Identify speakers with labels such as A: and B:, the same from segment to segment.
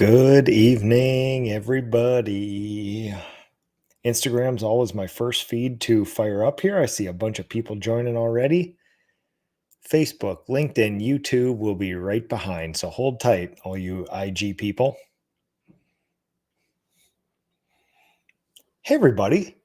A: Good evening, everybody. Instagram's always my first feed to fire up here. I see a bunch of people joining already. Facebook, LinkedIn, YouTube will be right behind. So hold tight, all you IG people. Hey, everybody.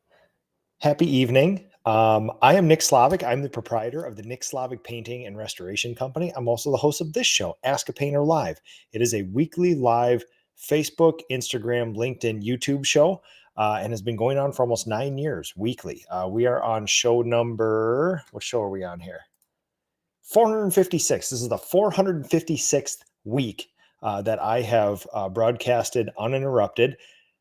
A: Happy evening. I am Nick Slavic. I'm the proprietor of the Nick Slavic Painting and Restoration Company. I'm also the host of this show, Ask a Painter Live. It is a weekly live Facebook, Instagram, LinkedIn, YouTube show, and has been going on for almost 9 years weekly. We are on show number, what show are we on here? 456. This is the 456th week that I have broadcasted uninterrupted.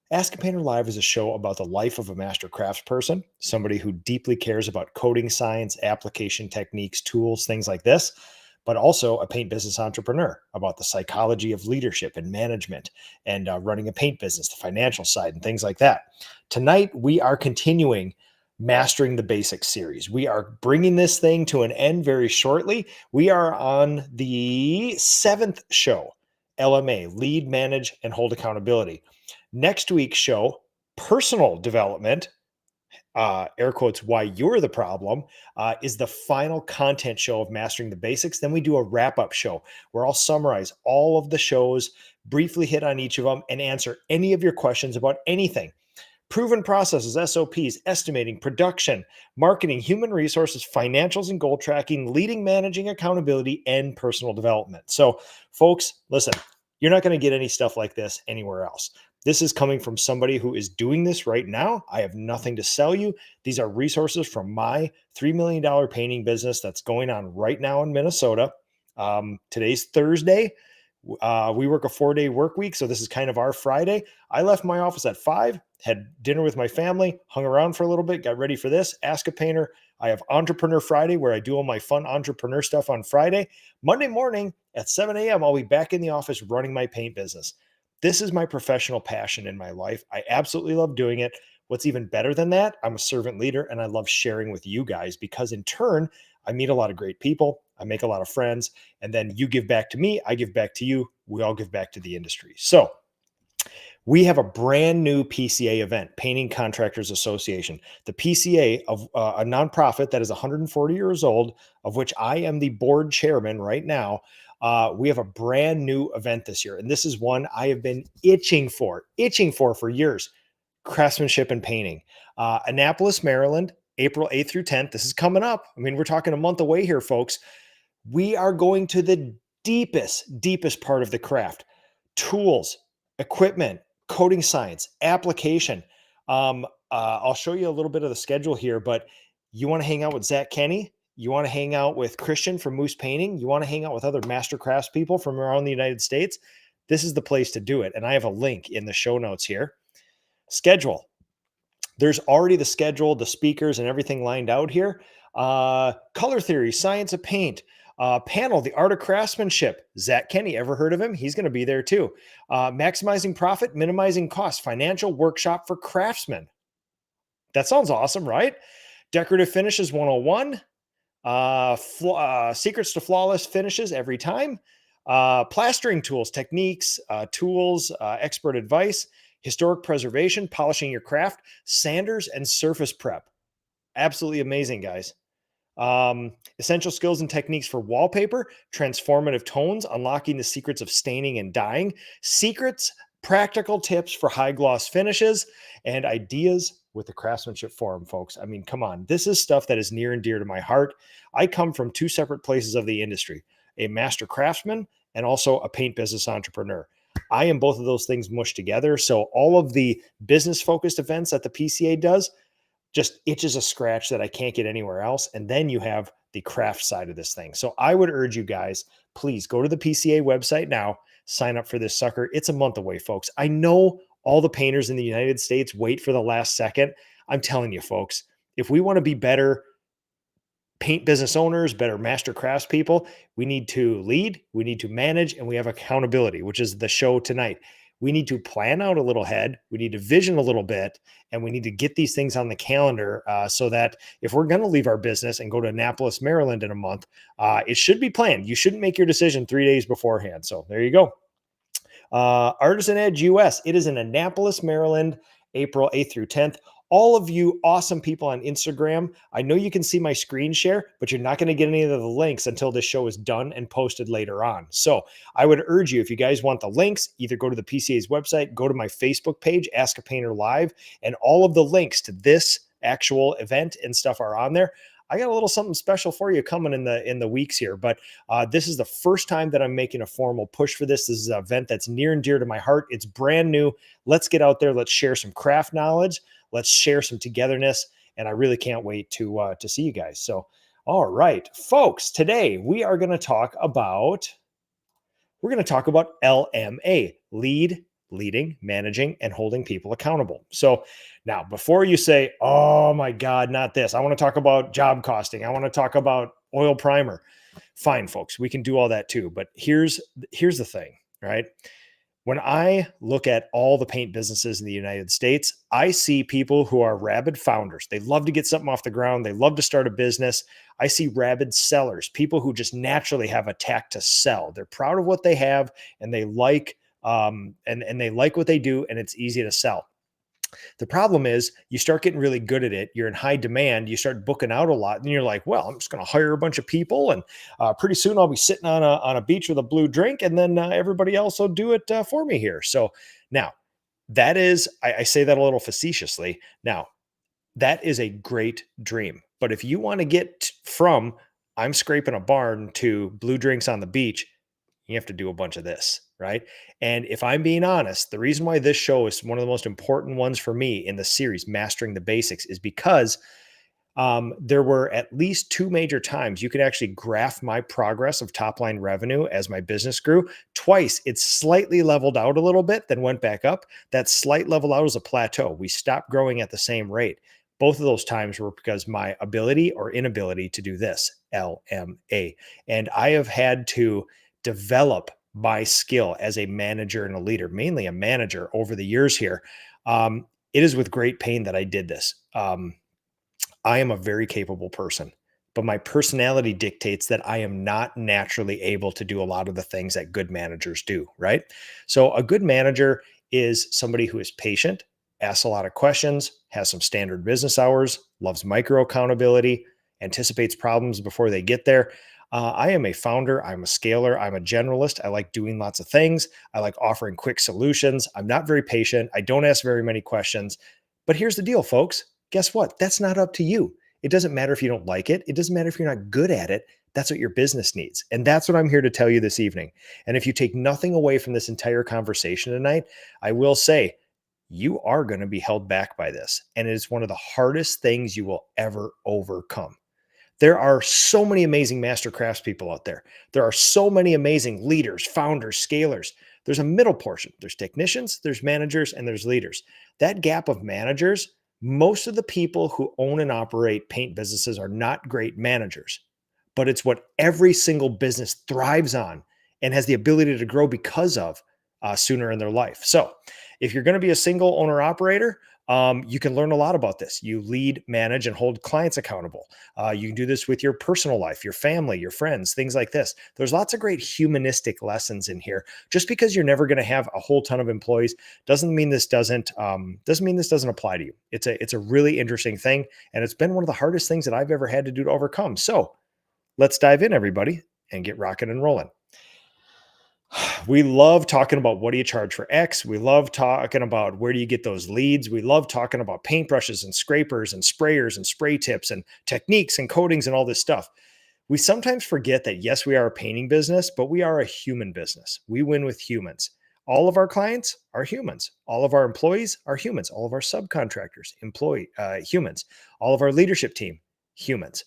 A: Ask a Painter Live is a show about the life of a master craftsperson, somebody who deeply cares about coding science, application techniques, tools, things like this, but also a paint business entrepreneur about the psychology of leadership and management and running a paint business, the financial side, and things like that. Tonight, we are continuing Mastering the Basics series. We are bringing this thing to an end very shortly. We are on the 7th show, LMA, Lead, Manage, and Hold Accountability. Next week's show, Personal Development, air quotes, why you're the problem, is the final content show of Mastering the Basics. Then we do a wrap-up show where I'll summarize all of the shows, briefly hit on each of them, and answer any of your questions about anything. Proven processes, SOPs, estimating, production, marketing, human resources, financials and goal tracking, leading, managing, accountability, and personal development. So, folks, listen, you're not going to get any stuff like this anywhere else. This is coming from somebody who is doing this right now. I have nothing to sell you. These are resources from my $3 million painting business that's going on right now in Minnesota. Today's Thursday. We work a 4-day work week, so this is kind of our Friday. I left my office at 5, had dinner with my family, hung around for a little bit, got ready for this. Ask a Painter. I have Entrepreneur Friday where I do all my fun entrepreneur stuff on Friday. Monday morning at 7 a.m., I'll be back in the office running my paint business. This is my professional passion in my life. I absolutely love doing it. What's even better than that, I'm a servant leader and I love sharing with you guys because in turn, I meet a lot of great people. I make a lot of friends, and then you give back to me. I give back to you. We all give back to the industry. So we have a brand new PCA event, Painting Contractors Association. The PCA of a nonprofit that is 140 years old, of which I am the board chairman right now. We have a brand new event this year, and this is one I have been itching for years. Craftsmanship and Painting. Annapolis, Maryland, April 8th through 10th. This is coming up. I mean, we're talking a month away here, folks. We are going to the deepest part of the craft. Tools, equipment, coding science, application. I'll show you a little bit of the schedule here, but you want to hang out with Zach Kenny? You want to hang out with Christian from Moose Painting? You want to hang out with other master craftspeople from around the United States? This is the place to do it. And I have a link in the show notes here. Schedule. There's already the schedule, the speakers, and everything lined out here. Color theory, science of paint. Panel, the art of craftsmanship. Zach Kenny, ever heard of him? He's going to be there too. Maximizing profit, minimizing cost. Financial workshop for craftsmen. That sounds awesome, right? Decorative finishes 101. Secrets to flawless finishes every time. Plastering tools, techniques, tools, expert advice. Historic preservation, polishing your craft, sanders, and surface prep. Absolutely amazing, guys. Essential skills and techniques for wallpaper, transformative tones, unlocking the secrets of staining and dyeing, secrets, practical tips for high gloss finishes, and ideas with the Craftsmanship Forum, folks. I mean, come on. This is stuff that is near and dear to my heart. I come from two separate places of the industry, a master craftsman and also a paint business entrepreneur. I am both of those things mushed together. So all of the business focused events that the PCA does just itches a scratch that I can't get anywhere else. And then you have the craft side of this thing. So I would urge you guys, please go to the PCA website now, sign up for this sucker. It's a month away, folks. I know all the painters in the United States wait for the last second. I'm telling you, folks, if we want to be better paint business owners, better master craftspeople, we need to lead, we need to manage, and we have accountability, which is the show tonight. We need to plan out a little ahead. We need to vision a little bit, and we need to get these things on the calendar so that if we're going to leave our business and go to Annapolis, Maryland in a month, it should be planned. You shouldn't make your decision 3 days beforehand. So there you go. Artisan Edge US. It is in Annapolis, Maryland, April 8th through 10th. All of you awesome people on Instagram, I know you can see my screen share, but you're not going to get any of the links until this show is done and posted later on. So I would urge you, if you guys want the links, either go to the PCA's website, go to my Facebook page, Ask a Painter Live, and all of the links to this actual event and stuff are on there. I got a little something special for you coming in the weeks here, but this is the first time that I'm making a formal push for this. This is an event that's near and dear to my heart. It's brand new. Let's get out there. Let's share some craft knowledge. Let's share some togetherness, and I really can't wait to see you guys. So, all right, folks, today we are going to talk about LMA, leading, managing, and holding people accountable. So now, before you say, "Oh my God, not this," I want to talk about job costing. I want to talk about oil primer. Fine, folks, we can do all that too. But here's the thing, right? When I look at all the paint businesses in the United States, I see people who are rabid founders. They love to get something off the ground. They love to start a business. I see rabid sellers, people who just naturally have a tact to sell. They're proud of what they have, and they like and they like what they do, and it's easy to sell. The problem is you start getting really good at it. You're in high demand. You start booking out a lot, and you're like, well, I'm just going to hire a bunch of people, and pretty soon I'll be sitting on a beach with a blue drink, and then everybody else will do it for me here. So now that is, I say that a little facetiously. Now that is a great dream, but if you want to get from I'm scraping a barn to blue drinks on the beach, you have to do a bunch of this, right? And if I'm being honest, the reason why this show is one of the most important ones for me in the series, Mastering the Basics, is because there were at least two major times you could actually graph my progress of top line revenue as my business grew. Twice it's slightly leveled out a little bit, then went back up. That slight level out is a plateau. We stopped growing at the same rate. Both of those times were because my ability or inability to do this, LMA. And I have had to develop my skill as a manager and a leader, mainly a manager over the years here. It is with great pain that I did this. I am a very capable person, but my personality dictates that I am not naturally able to do a lot of the things that good managers do, right? So a good manager is somebody who is patient, asks a lot of questions, has some standard business hours, loves micro accountability, anticipates problems before they get there. I am a founder. I'm a scaler. I'm a generalist. I like doing lots of things. I like offering quick solutions. I'm not very patient. I don't ask very many questions. But here's the deal, folks. Guess what? That's not up to you. It doesn't matter if you don't like it. It doesn't matter if you're not good at it. That's what your business needs. And that's what I'm here to tell you this evening. And if you take nothing away from this entire conversation tonight, I will say you are going to be held back by this. And it is one of the hardest things you will ever overcome. There are so many amazing master craftspeople out there. There are so many amazing leaders, founders, scalers. There's a middle portion. There's technicians, there's managers, and there's leaders. That gap of managers, most of the people who own and operate paint businesses are not great managers, but it's what every single business thrives on and has the ability to grow because of sooner in their life. So if you're going to be a single owner operator, you can learn a lot about this. You lead, manage, and hold clients accountable. You can do this with your personal life, your family, your friends, things like this. There's lots of great humanistic lessons in here. Just because you're never going to have a whole ton of employees doesn't mean this doesn't apply to you. It's a really interesting thing, and it's been one of the hardest things that I've ever had to do to overcome. So let's dive in, everybody, and get rocking and rolling. We love talking about what do you charge for X. We love talking about where do you get those leads. We love talking about paintbrushes and scrapers and sprayers and spray tips and techniques and coatings and all this stuff. We sometimes forget that, yes, we are a painting business, but we are a human business. We win with humans. All of our clients are humans. All of our employees are humans. All of our subcontractors, humans. All of our leadership team, humans.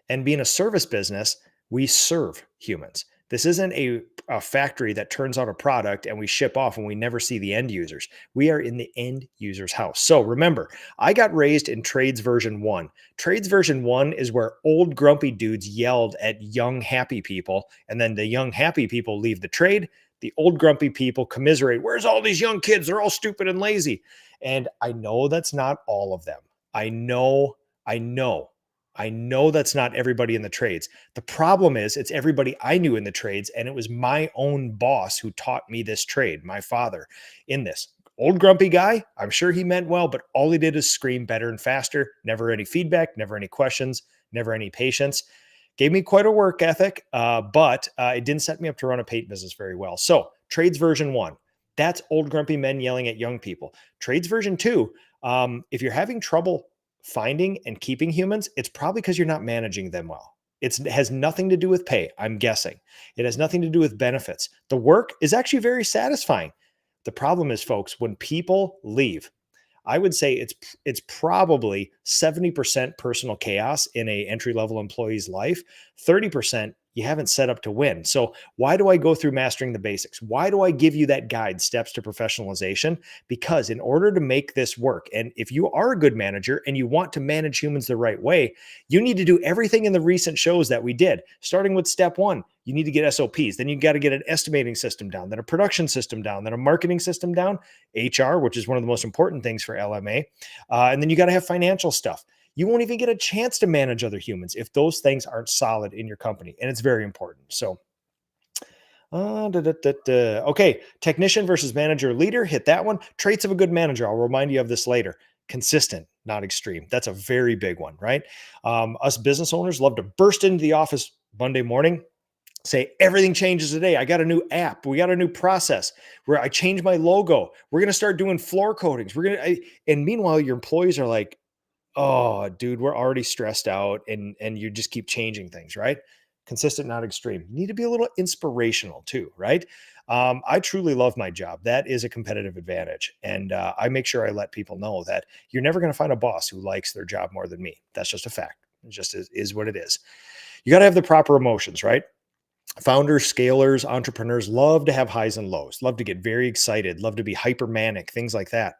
A: And being a service business, we serve humans. This isn't a factory that turns out a product and we ship off and we never see the end users. We are in the end user's house. So remember, I got raised in Trades version 1. Trades version 1 is where old grumpy dudes yelled at young happy people, and then the young happy people leave the trade. The old grumpy people commiserate, where's all these young kids? They're all stupid and lazy. And I know that's not all of them. I know I know that's not everybody in the trades. The problem is it's everybody I knew in the trades, and it was my own boss who taught me this trade, my father in this. Old grumpy guy, I'm sure he meant well, but all he did is scream better and faster, never any feedback, never any questions, never any patience. Gave me quite a work ethic, but it didn't set me up to run a paint business very well. So, trades version one, that's old grumpy men yelling at young people. Trades version two, if you're having trouble finding and keeping humans, it's probably because you're not managing them well. It has nothing to do with pay, I'm guessing. It has nothing to do with benefits. The work is actually very satisfying. The problem is, folks, when people leave, I would say it's probably 70% personal chaos in a entry level employee's life. 30% you haven't set up to win. So why do I go through mastering the basics? Why do I give you that guide, steps to professionalization? Because in order to make this work, and if you are a good manager and you want to manage humans the right way, you need to do everything in the recent shows that we did, starting with step one. You need to get SOPs. Then you got to get an estimating system down, then a production system down, then a marketing system down, HR, which is one of the most important things for LMA. And then you got to have financial stuff. You won't even get a chance to manage other humans if those things aren't solid in your company. And it's very important. So, okay. Technician versus manager leader. Hit that one. Traits of a good manager. I'll remind you of this later. Consistent, not extreme. That's a very big one, right? Us business owners love to burst into the office Monday morning, say everything changes today. I got a new app. We got a new process where I changed my logo. We're going to start doing floor coatings. And meanwhile, your employees are like, oh, dude, we're already stressed out, and you just keep changing things, right? Consistent, not extreme. You need to be a little inspirational too, right? I truly love my job. That is a competitive advantage. And I make sure I let people know that you're never going to find a boss who likes their job more than me. That's just a fact. It just is what it is. You got to have the proper emotions, right? Founders, scalers, entrepreneurs love to have highs and lows, love to get very excited, love to be hypermanic, things like that.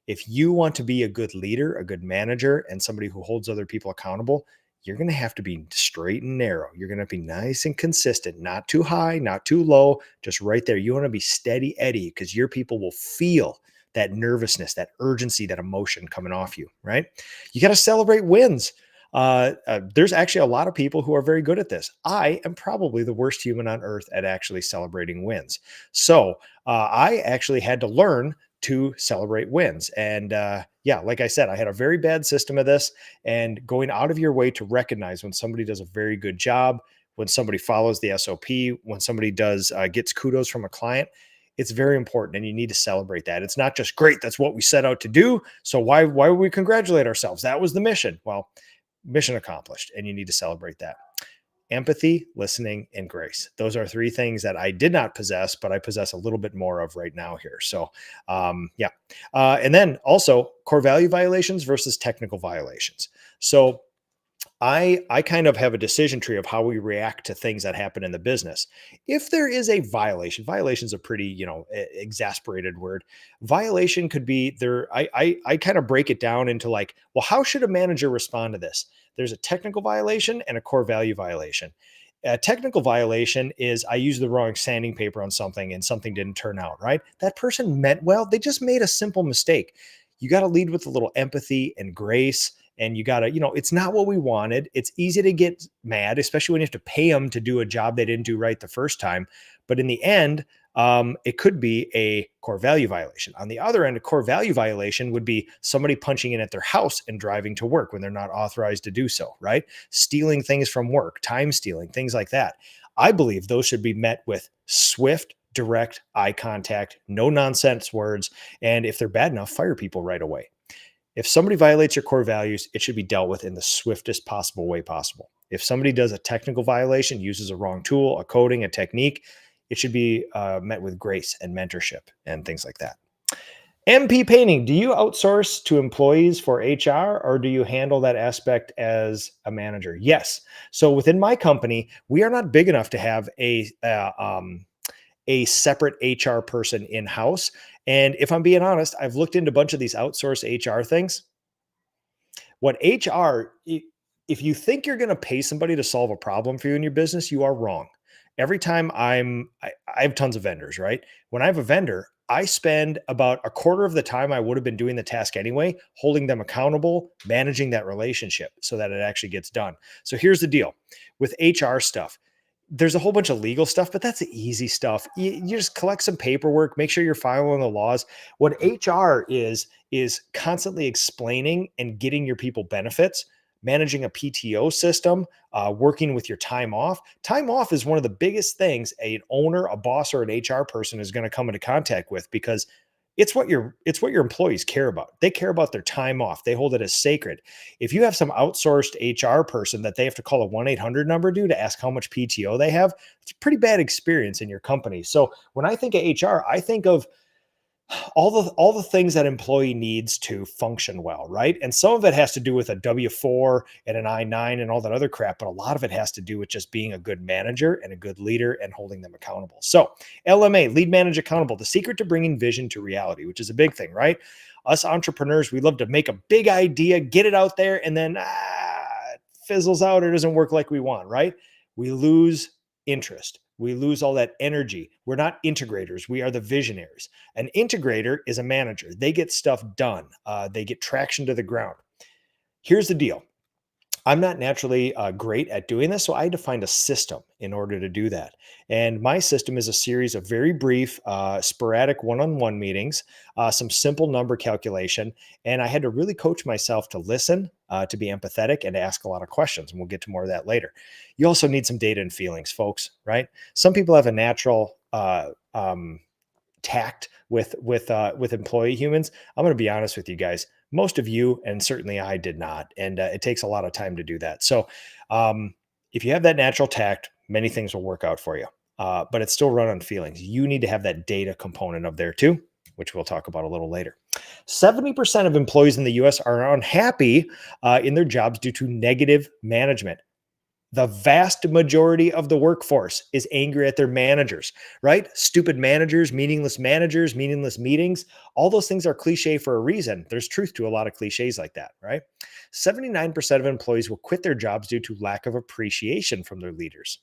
A: If you want to be a good leader, a good manager, and somebody who holds other people accountable, you're going to have to be straight and narrow. You're going to be nice and consistent, not too high, not too low, just right there. You want to be steady Eddie because your people will feel that nervousness, that urgency, that emotion coming off you, right? You got to celebrate wins. There's actually a lot of people who are very good at this. I am probably the worst human on earth at actually celebrating wins. So I actually had to learn to celebrate wins. And yeah, like I said, I had a very bad system of this, and going out of your way to recognize when somebody does a very good job, when somebody follows the SOP, when somebody does gets kudos from a client. It's very important, and you need to celebrate that. It's not just great. That's what we set out to do. So why would we congratulate ourselves? That was the mission. Well, mission accomplished, and you need to celebrate that. Empathy, listening, and grace. Those are three things that I did not possess, but I possess a little bit more of right now here. So, yeah. And then also core value violations versus technical violations. So I kind of have a decision tree of how we react to things that happen in the business. If there is a violation is a pretty, exasperated word. Violation could be there. I kind of break it down into like, well, how should a manager respond to this? There's a technical violation and a core value violation. A technical violation is I used the wrong sanding paper on something and something didn't turn out right. That person meant well. They just made a simple mistake. You got to lead with a little empathy and grace, and you got to, it's not what we wanted. It's easy to get mad, especially when you have to pay them to do a job they didn't do right the first time. But in the end, it could be a core value violation. On the other end, a core value violation would be somebody punching in at their house and driving to work when they're not authorized to do so, right? Stealing things from work, time stealing, things like that. I believe those should be met with swift, direct eye contact, no nonsense words. And if they're bad enough, fire people right away. If somebody violates your core values, it should be dealt with in the swiftest possible way possible. If somebody does a technical violation, uses a wrong tool, a coding, a technique, it should be met with grace and mentorship and things like that. MP painting. Do you outsource to employees for HR, or do you handle that aspect as a manager? Yes. So within my company, we are not big enough to have a separate HR person in-house. And if I'm being honest, I've looked into a bunch of these outsourced HR things. What HR, if you think you're going to pay somebody to solve a problem for you in your business, you are wrong. Every time I have tons of vendors, right? When I have a vendor, I spend about a quarter of the time I would have been doing the task anyway, holding them accountable, managing that relationship so that it actually gets done. So here's the deal with HR stuff. There's a whole bunch of legal stuff, but that's the easy stuff. You just collect some paperwork, make sure you're following the laws. What HR is constantly explaining and getting your people benefits, managing a PTO system, working with your time off. Time off is one of the biggest things an owner, a boss, or an HR person is going to come into contact with because it's what your employees care about. They care about their time off. They hold it as sacred. If you have some outsourced HR person that they have to call a 1-800 number to ask how much PTO they have, it's a pretty bad experience in your company. So when I think of HR, I think of all the things that employee needs to function well, right? And some of it has to do with a W-4 and an I-9 and all that other crap, but a lot of it has to do with just being a good manager and a good leader and holding them accountable. So LMA, lead manage accountable, the secret to bringing vision to reality, which is a big thing, right? Us entrepreneurs, we love to make a big idea, get it out there, and then it fizzles out or doesn't work like we want, right? We lose interest. We lose all that energy. We're not integrators. We are the visionaries. An integrator is a manager. They get stuff done. They get traction to the ground. Here's the deal. I'm not naturally great at doing this, so I had to find a system in order to do that. And my system is a series of very brief, sporadic one-on-one meetings, some simple number calculation, and I had to really coach myself to listen, to be empathetic, and to ask a lot of questions. And we'll get to more of that later. You also need some data and feelings, folks. Right? Some people have a natural tact with employee humans. I'm going to be honest with you guys. Most of you, and certainly I did not, and it takes a lot of time to do that. So, if you have that natural tact, many things will work out for you. But it's still run on feelings. You need to have that data component of there too, which we'll talk about a little later. 70% of employees in the U.S. are unhappy in their jobs due to negative management. The vast majority of the workforce is angry at their managers, right? Stupid managers, meaningless meetings. All those things are cliche for a reason. There's truth to a lot of cliches like that, right? 79% of employees will quit their jobs due to lack of appreciation from their leaders.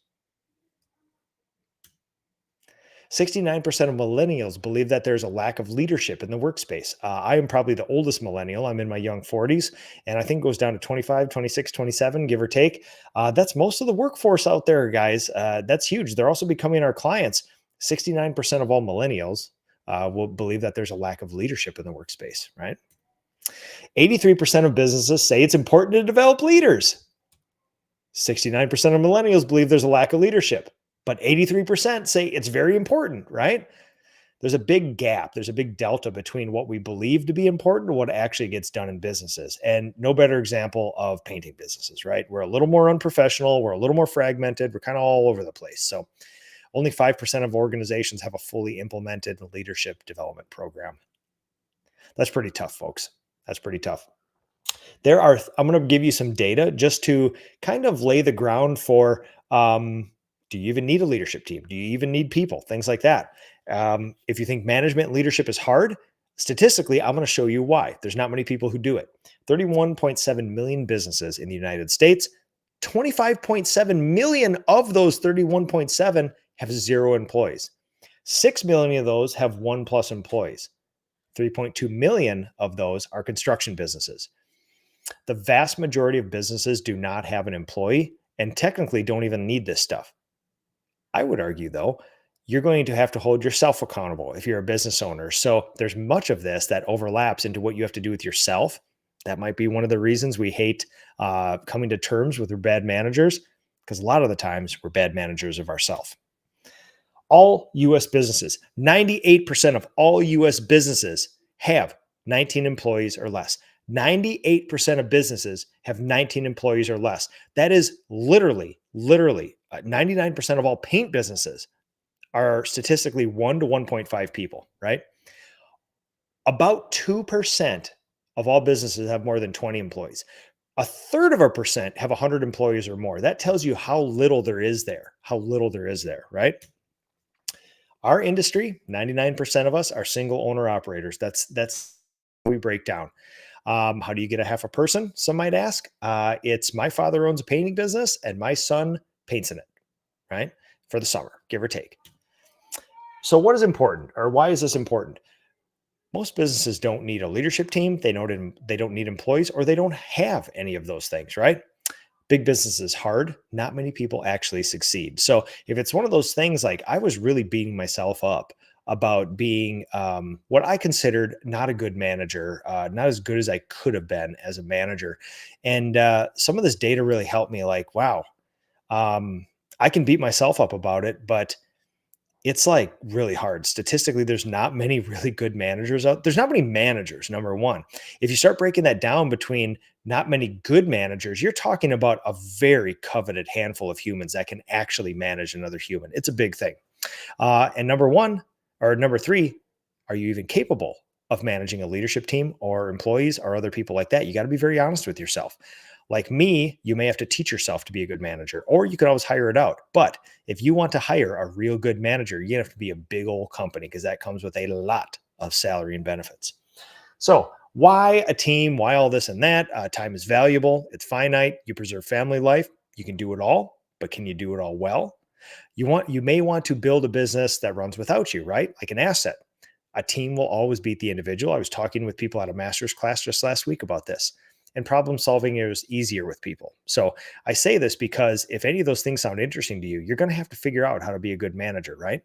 A: 69% of millennials believe that there's a lack of leadership in the workspace. I am probably the oldest millennial. I'm in my young 40s, and I think it goes down to 25, 26, 27, give or take. That's most of the workforce out there, guys. That's huge. They're also becoming our clients. 69% of all millennials will believe that there's a lack of leadership in the workspace, right? 83% of businesses say it's important to develop leaders. 69% of millennials believe there's a lack of leadership, but 83% say it's very important, right? There's a big gap. There's a big delta between what we believe to be important and what actually gets done in businesses. And no better example of painting businesses, right? We're a little more unprofessional. We're a little more fragmented. We're kind of all over the place. So only 5% of organizations have a fully implemented leadership development program. That's pretty tough, folks. That's pretty tough. I'm going to give you some data just to kind of lay the ground for, do you even need a leadership team? Do you even need people? Things like that. If you think management and leadership is hard, statistically, I'm going to show you why. There's not many people who do it. 31.7 million businesses in the United States. 25.7 million of those 31.7 have 0 employees. 6 million of those have 1+ employees. 3.2 million of those are construction businesses. The vast majority of businesses do not have an employee and technically don't even need this stuff. I would argue, though, you're going to have to hold yourself accountable if you're a business owner. So there's much of this that overlaps into what you have to do with yourself. That might be one of the reasons we hate coming to terms with our bad managers, because a lot of the times we're bad managers of ourselves. All U.S. businesses, 98% of all U.S. businesses have 19 employees or less. 98% of businesses have 19 employees or less. That is literally 99% of all paint businesses are statistically 1 to 1.5 people, right? About 2% of all businesses have more than 20 employees. A third of a percent have 100 employees or more. That tells you how little there is there, right? Our industry, 99% of us are single owner operators. That's how we break down. How do you get a half a person? Some might ask. It's my father owns a painting business and my son paints in it, right? For the summer, give or take. So what is important, or why is this important? Most businesses don't need a leadership team. They don't need employees, or they don't have any of those things, right? Big business is hard. Not many people actually succeed. So if it's one of those things, like I was really beating myself up about being what I considered not a good manager, not as good as I could have been as a manager. And some of this data really helped me. Like, wow, I can beat myself up about it, but it's like really hard. Statistically, there's not many really good managers out. There's not many managers, number one. If you start breaking that down between not many good managers, you're talking about a very coveted handful of humans that can actually manage another human. It's a big thing. And number one, or number three, are you even capable of managing a leadership team or employees or other people like that? You got to be very honest with yourself. Like me, you may have to teach yourself to be a good manager, or you can always hire it out. But if you want to hire a real good manager, you have to be a big old company, because that comes with a lot of salary and benefits. So, why a team? Why all this and that? Time is valuable. It's finite. You preserve family life. You can do it all, but can you do it all well? You may want to build a business that runs without you, right? Like an asset. A team will always beat the individual. I was talking with people at a master's class just last week about this. And problem solving is easier with people. So I say this because if any of those things sound interesting to you, you're going to have to figure out how to be a good manager, right?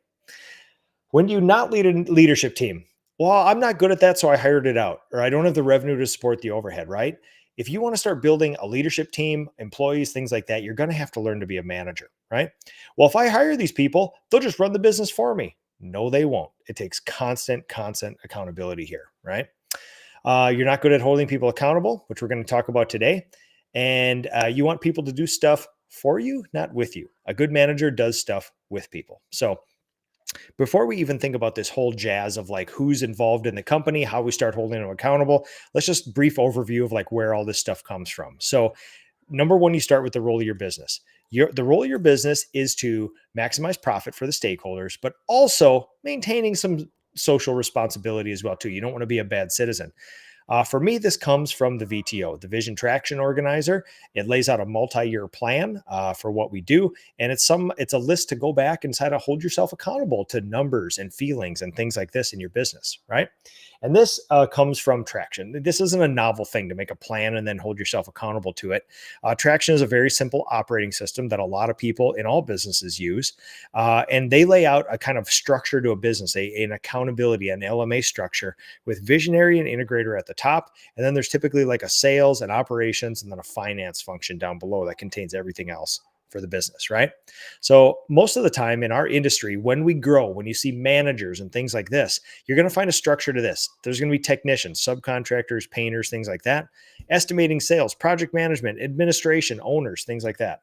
A: When do you not lead a leadership team? Well, I'm not good at that, so I hired it out, or I don't have the revenue to support the overhead, right? If you want to start building a leadership team, employees, things like that, you're going to have to learn to be a manager, right? Well, if I hire these people, they'll just run the business for me. No, they won't. It takes constant accountability here, right? You're not good at holding people accountable, which we're going to talk about today. And you want people to do stuff for you, not with you. A good manager does stuff with people. So, before we even think about this whole jazz of like who's involved in the company, how we start holding them accountable, let's just brief overview of like where all this stuff comes from. So, number one, you start with the role of your business. The role of your business is to maximize profit for the stakeholders, but also maintaining some social responsibility as well too. You don't want to be a bad citizen. For me, this comes from the VTO, the Vision Traction Organizer. It lays out a multi-year plan for what we do, and it's a list to go back and try to hold yourself accountable to numbers and feelings and things like this in your business, right? And this comes from Traction. This isn't a novel thing to make a plan and then hold yourself accountable to it. Traction is a very simple operating system that a lot of people in all businesses use, and they lay out a kind of structure to a business, an accountability, an LMA structure with visionary and integrator at the top. And then there's typically like a sales and operations and then a finance function down below that contains everything else for the business, right? So most of the time in our industry, when we grow, when you see managers and things like this, you're going to find a structure to this. There's going to be technicians, subcontractors, painters, things like that, estimating sales, project management, administration, owners, things like that.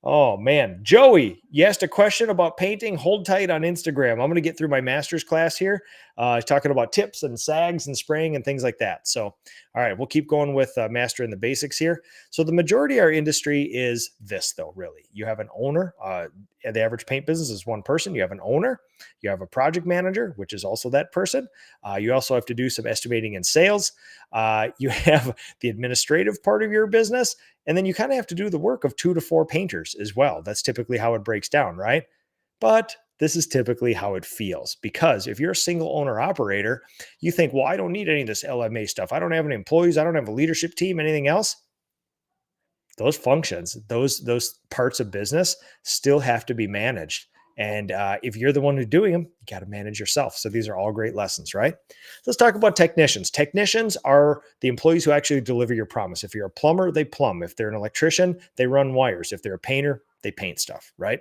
A: Oh man, Joey, you asked a question about painting. Hold tight on Instagram. I'm going to get through my master's class here, talking about tips and sags and spraying and things like that. So, all right, we'll keep going with mastering the basics here. So, the majority of our industry is this, though. Really, you have an owner. The average paint business is one person. You have an owner. You have a project manager, which is also that person. You also have to do some estimating and sales. You have the administrative part of your business. And then you kind of have to do the work of 2 to 4 painters as well. That's typically how it breaks down, right? But this is typically how it feels, because if you're a single owner operator, you think, well, I don't need any of this LMA stuff. I don't have any employees. I don't have a leadership team, anything else. Those functions, those parts of business still have to be managed. And if you're the one who's doing them, you got to manage yourself. So these are all great lessons, right? Let's talk about technicians. Technicians are the employees who actually deliver your promise. If you're a plumber, they plumb. If they're an electrician, they run wires. If they're a painter, they paint stuff, right?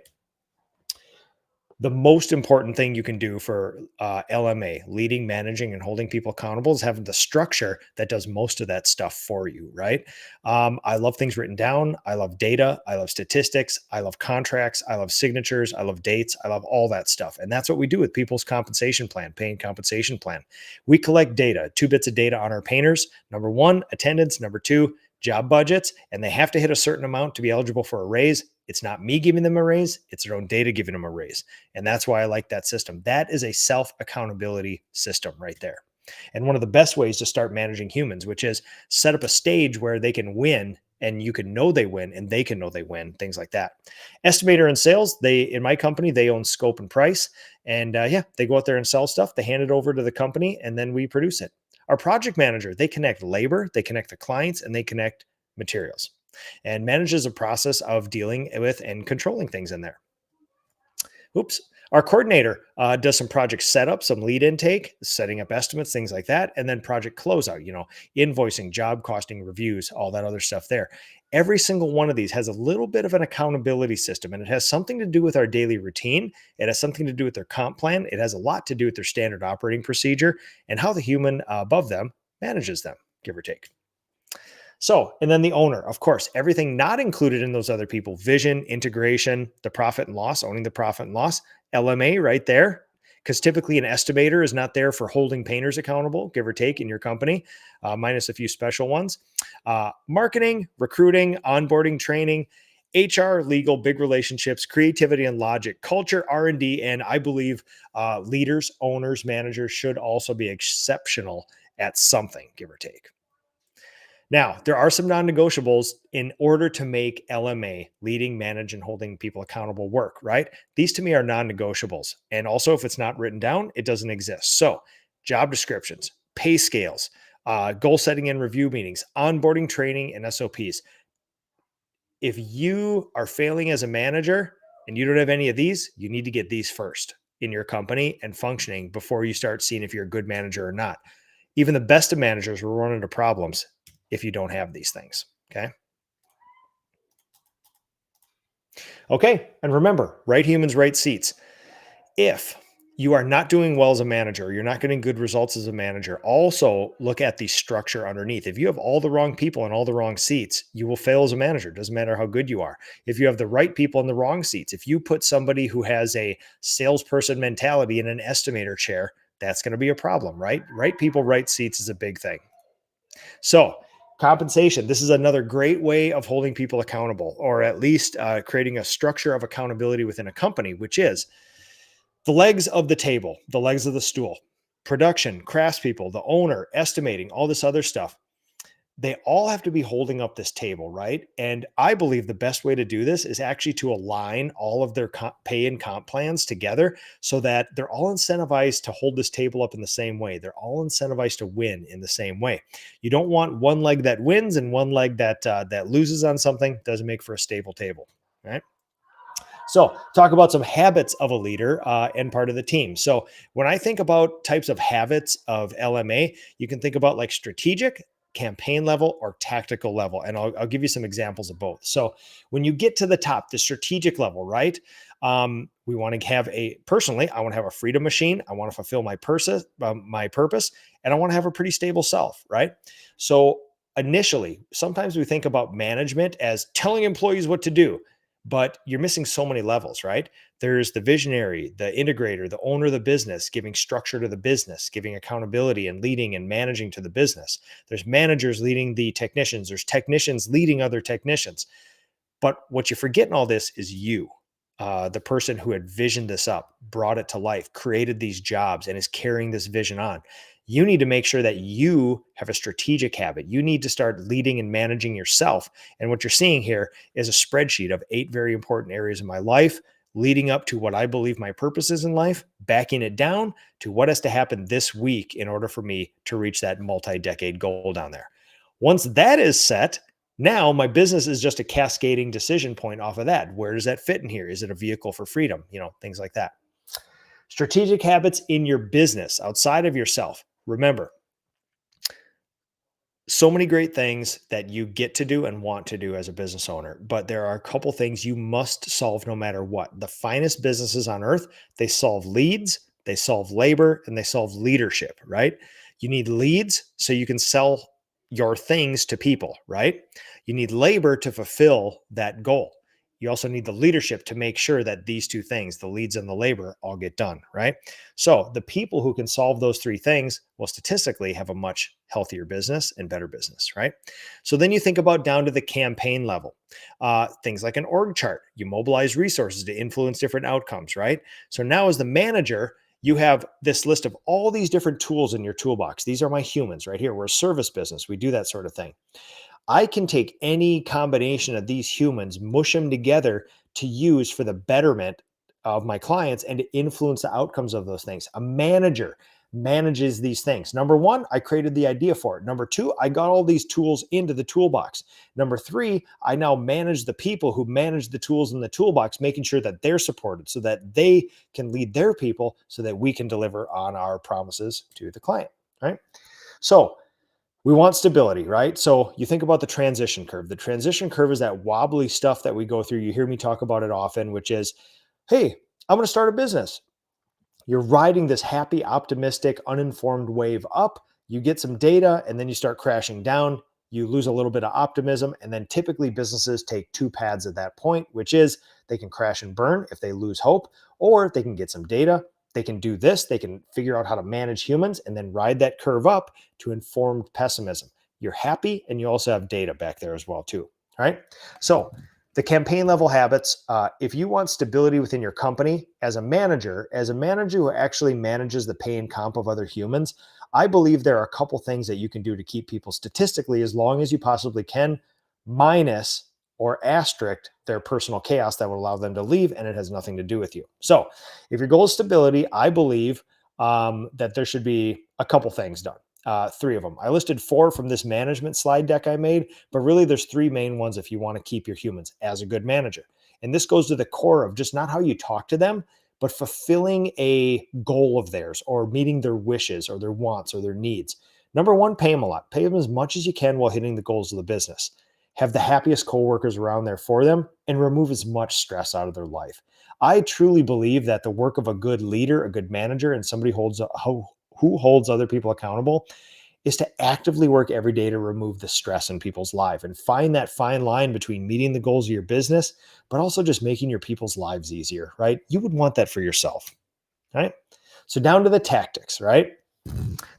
A: The most important thing you can do for LMA, leading, managing, and holding people accountable, is having the structure that does most of that stuff for you, right? I love things written down. I love data. I love statistics. I love contracts. I love signatures. I love dates. I love all that stuff. And that's what we do with people's compensation plan, paying compensation plan. We collect data, 2 bits of data on our painters. Number one, attendance. Number two, job budgets, and they have to hit a certain amount to be eligible for a raise. It's not me giving them a raise, it's their own data giving them a raise. And that's why I like that system. That is a self accountability system right there. And one of the best ways to start managing humans, which is set up a stage where they can win and you can know they win and they can know they win, things like that. Estimator and sales, in my company, they own scope and price. And yeah, they go out there and sell stuff. They hand it over to the company and then we produce it. Our project manager, they connect labor, they connect the clients, and they connect materials and manages a process of dealing with and controlling things in there. Oops. Our coordinator does some project setup, some lead intake, setting up estimates, things like that, and then project closeout, invoicing, job costing, reviews, all that other stuff there. Every single one of these has a little bit of an accountability system, and it has something to do with our daily routine. It has something to do with their comp plan. It has a lot to do with their standard operating procedure and how the human above them manages them, give or take. So, and then the owner, of course, everything not included in those other people, vision, integration, the profit and loss, owning the profit and loss, LMA right there. Because typically an estimator is not there for holding painters accountable, give or take, in your company, minus a few special ones. Marketing, recruiting, onboarding, training, HR, legal, big relationships, creativity and logic, culture, R&D, and I believe leaders, owners, managers should also be exceptional at something, give or take. Now, there are some non-negotiables in order to make LMA, leading, manage, and holding people accountable, work, right? These to me are non-negotiables. And also, if it's not written down, it doesn't exist. So, job descriptions, pay scales, goal setting and review meetings, onboarding, training, and SOPs. If you are failing as a manager and you don't have any of these, you need to get these first in your company and functioning before you start seeing if you're a good manager or not. Even the best of managers will run into problems if you don't have these things. Okay. Okay. And remember, right humans, right seats. If you are not doing well as a manager, you're not getting good results as a manager, also look at the structure underneath. If you have all the wrong people in all the wrong seats, you will fail as a manager. Doesn't matter how good you are. If you have the right people in the wrong seats, if you put somebody who has a salesperson mentality in an estimator chair, that's going to be a problem, right? Right people, right seats is a big thing. So, compensation. This is another great way of holding people accountable, or at least creating a structure of accountability within a company, which is the legs of the table, the legs of the stool, production, craftspeople, the owner, estimating, all this other stuff. They all have to be holding up this table, right? And I believe the best way to do this is actually to align all of their pay and comp plans together so that they're all incentivized to hold this table up in the same way. They're all incentivized to win in the same way. You don't want one leg that wins and one leg that loses on something. Doesn't make for a stable table, right? So, talk about some habits of a leader and part of the team. So, when I think about types of habits of LMA, you can think about like strategic, campaign level, or tactical level. And I'll give you some examples of both. So, when you get to the top, the strategic level, right? We want to have personally, I want to have a freedom machine. I want to fulfill my purpose, and I want to have a pretty stable self, right? So, initially, sometimes we think about management as telling employees what to do. But you're missing so many levels, right? There's the visionary, the integrator, the owner of the business, giving structure to the business, giving accountability and leading and managing to the business. There's managers leading the technicians. There's technicians leading other technicians. But what you forget in all this is you, the person who had visioned this up, brought it to life, created these jobs, and is carrying this vision on. You need to make sure that you have a strategic habit. You need to start leading and managing yourself. And what you're seeing here is a spreadsheet of 8 very important areas in my life, leading up to what I believe my purpose is in life, backing it down to what has to happen this week in order for me to reach that multi-decade goal down there. Once that is set, now my business is just a cascading decision point off of that. Where does that fit in here? Is it a vehicle for freedom? Things like that. Strategic habits in your business outside of yourself. Remember, so many great things that you get to do and want to do as a business owner, but there are a couple things you must solve no matter what. The finest businesses on earth, they solve leads, they solve labor, and they solve leadership, right? You need leads so you can sell your things to people, right? You need labor to fulfill that goal. You also need the leadership to make sure that these two things, the leads and the labor, all get done, right? So the people who can solve those 3 things will statistically have a much healthier business and better business, right? So then you think about down to the campaign level, things like an org chart. You mobilize resources to influence different outcomes, right? So now as the manager, you have this list of all these different tools in your toolbox. These are my humans right here. We're a service business. We do that sort of thing. I can take any combination of these humans, mush them together to use for the betterment of my clients and to influence the outcomes of those things. A manager manages these things. Number one, I created the idea for it. Number two, I got all these tools into the toolbox. Number three, I now manage the people who manage the tools in the toolbox, making sure that they're supported so that they can lead their people so that we can deliver on our promises to the client, right? So we want stability, right? So you think about the transition curve. The transition curve is that wobbly stuff that we go through. You hear me talk about it often, which is, hey, I'm going to start a business. You're riding this happy, optimistic, uninformed wave up. You get some data and then you start crashing down. You lose a little bit of optimism. And then typically businesses take two paths at that point, which is they can crash and burn if they lose hope, or they can get some data. They can do this. They can figure out how to manage humans and then ride that curve up to informed pessimism. You're happy and you also have data back there as well too, right? So the campaign level habits, if you want stability within your company as a manager who actually manages the pay and comp of other humans, I believe there are a couple things that you can do to keep people statistically as long as you possibly can, minus or asterisk their personal chaos that would allow them to leave, and it has nothing to do with you. So if your goal is stability, I believe that there should be a couple things done. Three of them. I listed four from this management slide deck I made, but really there's three main ones if you want to keep your humans as a good manager. And this goes to the core of just not how you talk to them, but fulfilling a goal of theirs or meeting their wishes or their wants or their needs. Number one, pay them a lot. Pay them as much as you can while hitting the goals of the business. Have the happiest coworkers around there for them and remove as much stress out of their life. I truly believe that the work of a good leader, a good manager, and somebody who holds other people accountable is to actively work every day to remove the stress in people's life and find that fine line between meeting the goals of your business, but also just making your people's lives easier, right? You would want that for yourself, right? So down to the tactics, right?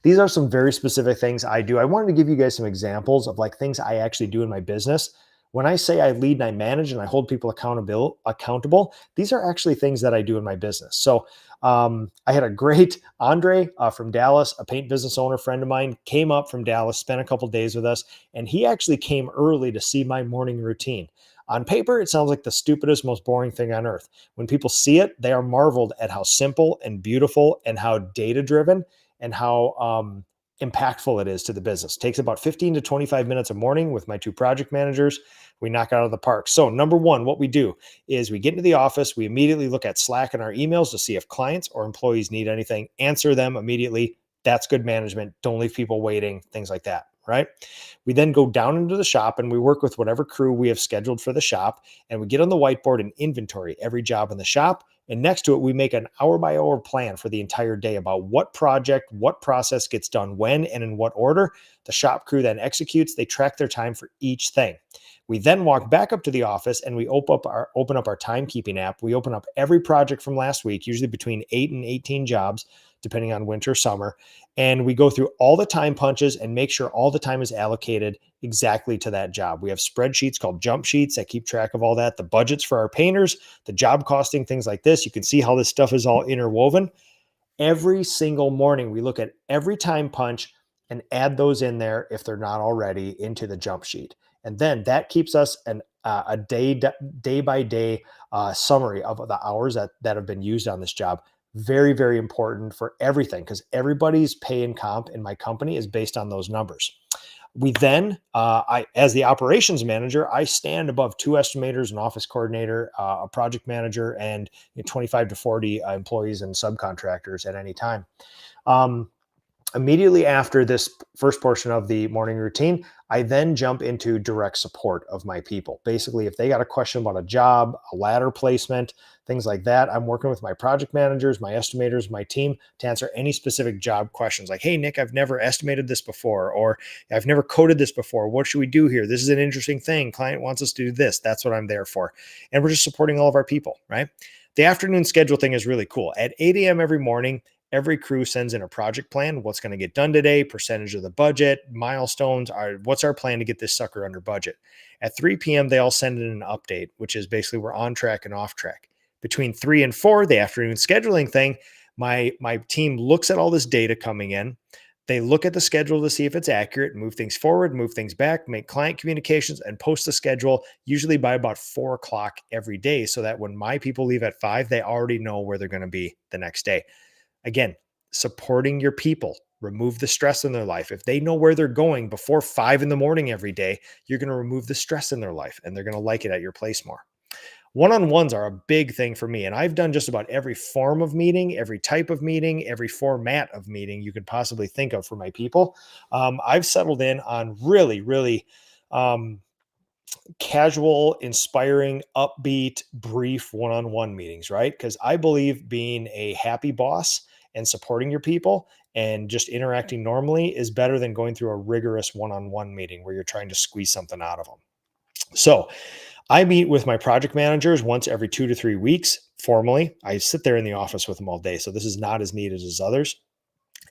A: These are some very specific things I do. I wanted to give you guys some examples of like things I actually do in my business. When I say I lead and I manage and I hold people accountable, these are actually things that I do in my business. So I had a great Andre from Dallas, a paint business owner friend of mine, came up from Dallas, spent a couple days with us, and he actually came early to see my morning routine. On paper, it sounds like the stupidest, most boring thing on earth. When people see it, they are marveled at how simple and beautiful and how data-driven and how impactful it is to the business. It takes about 15 to 25 minutes a morning with my two project managers. We knock out of the park. So number one, what we do is we get into the office. We immediately look at Slack and our emails to see if clients or employees need anything, answer them immediately. That's good management. Don't leave people waiting, things like that, right? We then go down into the shop and we work with whatever crew we have scheduled for the shop. And we get on the whiteboard and inventory every job in the shop. And next to it, we make an hour by hour plan for the entire day about what project, what process gets done when and in what order. The shop crew then executes. They track their time for each thing. We then walk back up to the office and we open up our timekeeping app. We open up every project from last week, usually between 8 and 18 jobs, depending on winter, summer. And we go through all the time punches and make sure all the time is allocated exactly to that job. We have spreadsheets called jump sheets that keep track of all that, the budgets for our painters, the job costing, things like this. You can see how this stuff is all interwoven. Every single morning, we look at every time punch and add those in there if they're not already into the jump sheet. And then that keeps us a day by day summary of the hours that have been used on this job. Very, very important for everything because everybody's pay and comp in my company is based on those numbers. We then, as the operations manager, I stand above two estimators, an office coordinator, a project manager, and 25 to 40 employees and subcontractors at any time. Immediately after this first portion of the morning routine, I then jump into direct support of my people. Basically, if they got a question about a job, a ladder placement, things like that, I'm working with my project managers, my estimators, my team to answer any specific job questions like, hey, Nick, I've never estimated this before, or I've never coded this before. What should we do here? This is an interesting thing. Client wants us to do this. That's what I'm there for. And we're just supporting all of our people, right? The afternoon schedule thing is really cool. At 8 a.m. every morning, every crew sends in a project plan, what's going to get done today, percentage of the budget, milestones, what's our plan to get this sucker under budget. At 3 p.m., they all send in an update, which is basically we're on track and off track. Between 3 and 4, the afternoon scheduling thing, my team looks at all this data coming in. They look at the schedule to see if it's accurate, move things forward, move things back, make client communications, and post the schedule usually by about 4 o'clock every day so that when my people leave at 5, they already know where they're going to be the next day. Again, supporting your people, remove the stress in their life. If they know where they're going before 5 in the morning every day, you're going to remove the stress in their life and they're going to like it at your place more. One-on-ones are a big thing for me, and I've done just about every form of meeting, every type of meeting, every format of meeting you could possibly think of for my people. I've settled in on really um, casual, inspiring, upbeat, brief one-on-one meetings, right? Because I believe being a happy boss and supporting your people and just interacting normally is better than going through a rigorous one-on-one meeting where you're trying to squeeze something out of them. So I meet with my project managers once every 2 to 3 weeks formally. I sit there in the office with them all day. So this is not as needed as others.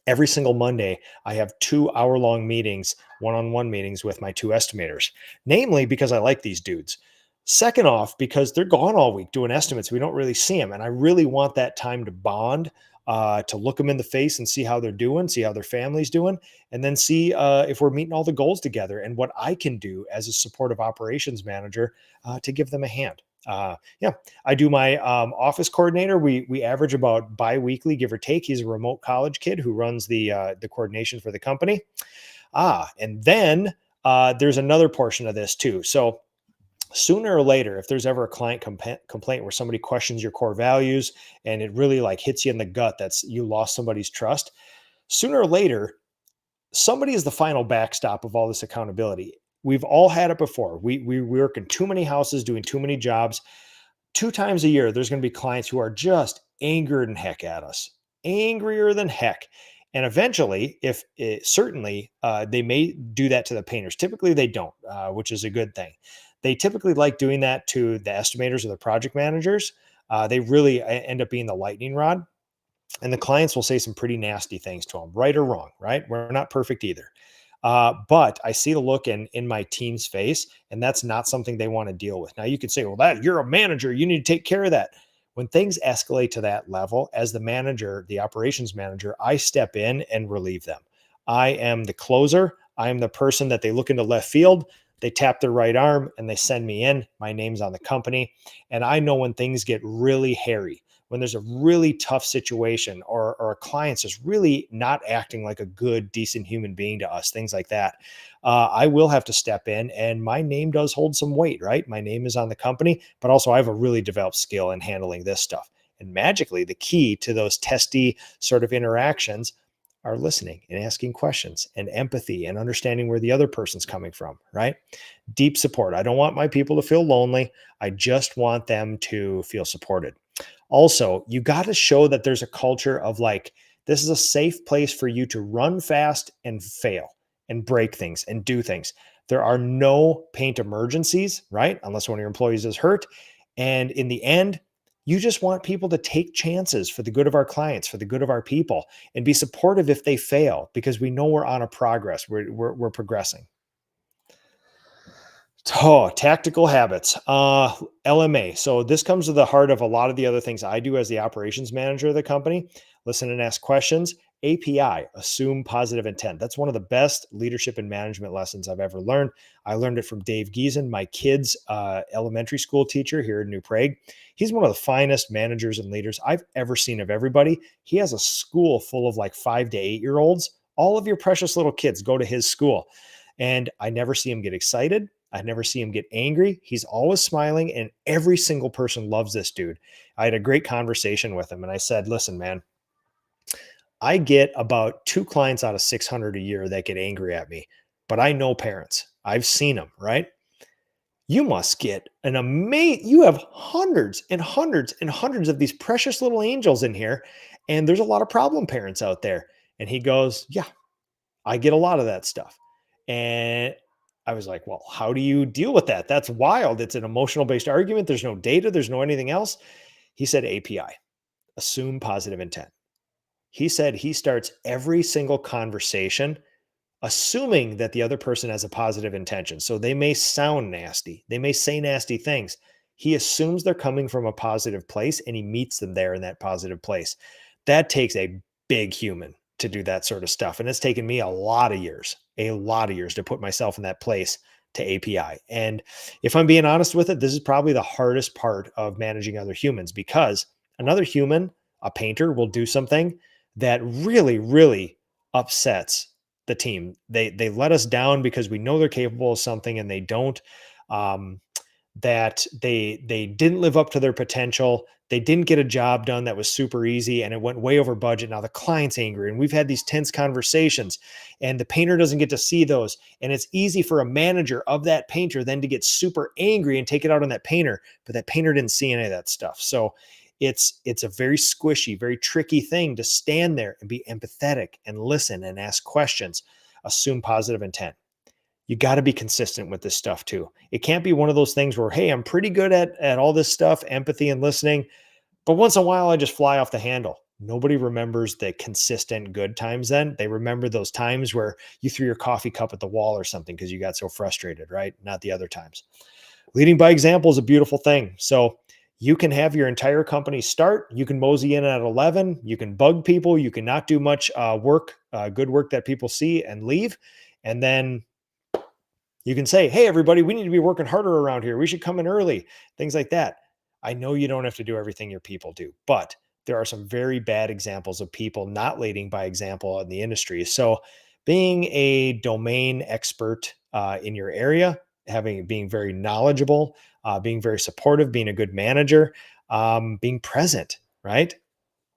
A: Every single Monday, I have 2 hour-long meetings, one-on-one meetings with my two estimators, namely because I like these dudes. Second off, because they're gone all week doing estimates. We don't really see them. And I really want that time to bond, to look them in the face and see how they're doing, see how their family's doing, and then see if we're meeting all the goals together and what I can do as a supportive operations manager to give them a hand. Yeah, I do my office coordinator. We average about biweekly, give or take. He's a remote college kid who runs the coordination for the company. And then there's another portion of this too. So sooner or later, if there's ever a client complaint where somebody questions your core values and it really like hits you in the gut, that's you lost somebody's trust. Sooner or later, somebody is the final backstop of all this accountability. We've all had it before. We work in too many houses, doing too many jobs. 2 times a year, there's going to be clients who are just angrier than heck at us, angrier than heck. And eventually, if it, certainly, they may do that to the painters. Typically, they don't, which is a good thing. They typically like doing that to the estimators or the project managers. They really end up being the lightning rod. And the clients will say some pretty nasty things to them, right or wrong, right? We're not perfect either. But I see the look in my team's face, and that's not something they want to deal with. Now you could say, well, that you're a manager, you need to take care of that. When things escalate to that level, as the manager, the operations manager, I step in and relieve them. I am the closer. I am the person that they look into left field, they tap their right arm, and they send me in. My name's on the company. And I know when things get really hairy, when there's a really tough situation or a client's just really not acting like a good, decent human being to us, things like that, I will have to step in and my name does hold some weight, right? My name is on the company, but also I have a really developed skill in handling this stuff. And magically, the key to those testy sort of interactions are listening and asking questions and empathy and understanding where the other person's coming from, right? Deep support. I don't want my people to feel lonely. I just want them to feel supported. Also, you got to show that there's a culture of like, this is a safe place for you to run fast and fail and break things and do things. There are no paint emergencies, right? Unless one of your employees is hurt. And in the end, you just want people to take chances for the good of our clients, for the good of our people, and be supportive if they fail, because we know we're on a progress. We're progressing. Oh, tactical habits. LMA. So this comes to the heart of a lot of the other things I do as the operations manager of the company. Listen and ask questions. API, assume positive intent. That's one of the best leadership and management lessons I've ever learned. I learned it from Dave Giesen, my kid's elementary school teacher here in New Prague. He's one of the finest managers and leaders I've ever seen of everybody. He has a school full of like 5 to 8 year olds. All of your precious little kids go to his school. And I never see him get excited. I never see him get angry. He's always smiling, and every single person loves this dude. I had a great conversation with him, and I said, listen, man, I get about 2 clients out of 600 a year that get angry at me, but I know parents. I've seen them, right? You must get an amazing, you have hundreds and hundreds and hundreds of these precious little angels in here, and there's a lot of problem parents out there. And he goes, yeah, I get a lot of that stuff. And I was like, well, how do you deal with that? That's wild. It's an emotional based argument. There's no data, there's no anything else. He said API, assume positive intent. He said he starts every single conversation assuming that the other person has a positive intention. So they may sound nasty, they may say nasty things. He assumes they're coming from a positive place and he meets them there in that positive place. That takes a big human to do that sort of stuff. And it's taken me a lot of years to put myself in that place to API. And if I'm being honest with it, this is probably the hardest part of managing other humans, because another human, a painter, will do something that really, really upsets the team. They let us down because we know they're capable of something and they don't. Um, that they didn't live up to their potential. They didn't get a job done that was super easy and it went way over budget. Now the client's angry and we've had these tense conversations and the painter doesn't get to see those. And it's easy for a manager of that painter then to get super angry and take it out on that painter, but that painter didn't see any of that stuff. So it's a very squishy, very tricky thing to stand there and be empathetic and listen and ask questions, assume positive intent. You got to be consistent with this stuff too. It can't be one of those things where, hey, I'm pretty good at all this stuff, empathy and listening, but once in a while I just fly off the handle. Nobody remembers the consistent good times then. They remember those times where you threw your coffee cup at the wall or something because you got so frustrated, right? Not the other times. Leading by example is a beautiful thing. So you can have your entire company start. You can mosey in at 11. You can bug people. You can not do much good work that people see and leave. And then you can say, hey, everybody, we need to be working harder around here. We should come in early, things like that. I know you don't have to do everything your people do, but there are some very bad examples of people not leading by example in the industry. So being a domain expert in your area, being very knowledgeable, being very supportive, being a good manager, being present, right?